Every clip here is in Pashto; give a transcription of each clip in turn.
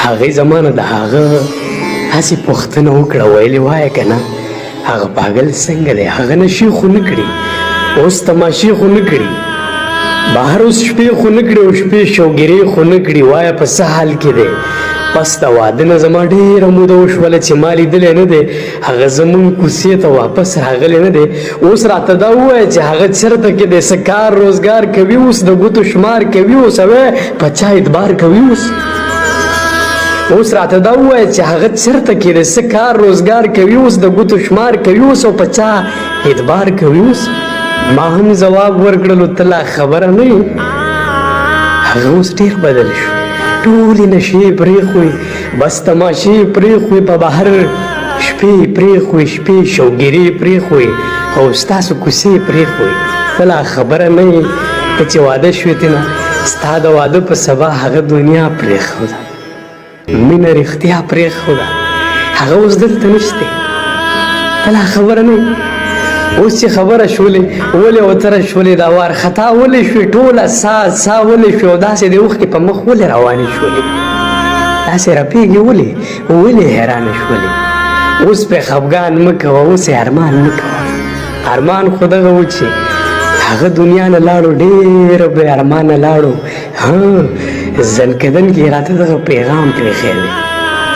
هغې زمانه د هغه هسې پوښتنه وکړه ویلې وایه که نه هغه پاگل څنګه دی هغه نشي خو نه کړي اوس تماشې خو نه کړي بهر اوس شپې خو نه کړي او شپې شوګیرې خو نه کړي وایه په څه حال کې دی پس د واده نه زما ډېره موده وشوله چې ما لیدلی نه دی هغه زمونږ کوڅې ته واپس راغلی نه دی اوس راته دا ووایه چې هغه چېرته کې دی څه کار روزګار کوي اوس د ګوتو شمار کوي اوس په چا اعتبار کوي اوس راته دا ووایه چې هغه چېرته کې دی څه کار روزګار کوي اوس د ګوتو شمار کوي اوس او په چا اعتبار کوي اوس ما هم ځواب ورکړلو ته لا خبره نه یې هغه اوس ډېر بدل شو ټولې نشې پرېښوي بس تماشې پرېښوي په بهر شپې پرېښوي شپې شوګیرې پرېښوي او ستاسو کوڅې پرېښوي ته لا خبره نه یې ته چې واده شوې ته نه ستا د واده په سبا هغه دنیا پرېښوده مینه رښتیا پرېښوده هغه اوس دلته نشته ته لا خبره نه یې اوس چې خبره شولې ولې وتره شولې دا وارخطا ولې شوې ټوله سا ولې شوې او داسې د اوښکې په مخ ولې روانې شولې داسې رپېږې ولې حیرانه شولې اوس پې خفګان مه کوه اوس یې ارمان مه کوه ارمان خو دغه و چې هغه دنیا نه لاړو ډېره بې ارمانه لاړو زنکدن کې راته دغه پیغام پرېښی دی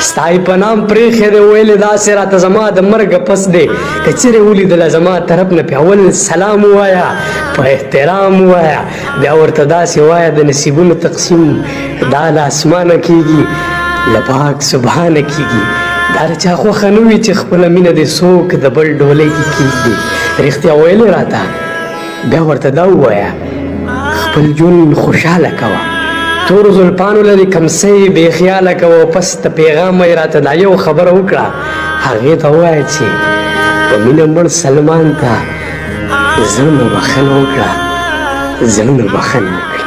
ستا یې په نام پرېښی دی ویلې داسې راته زما د مرګه پس دی که چیرې ولیدله زما طرف نه پې اول سلام ووایه په احترام ووایه بیا ورته داسې وایه د نصیبونو تقسیم دا له اسمانه کېږي له پاک سبحانه کېږي دا د چا خوښه نه وي چې خپله مینه دې څوک د بل ډولۍ کې کېږدي رښتیا ویلې راته بیا ورته دا ووایه خپل ژوند خوشحاله کوه تورو زلفانو لري کمسۍ بې خیاله کوه پس ته پیغام یې راته دا یو خبره وکړه هغې ته ووایه چې په مینه مړ سلمان ته زړه نه بښنه وکړه زړه نه بښنه وکړه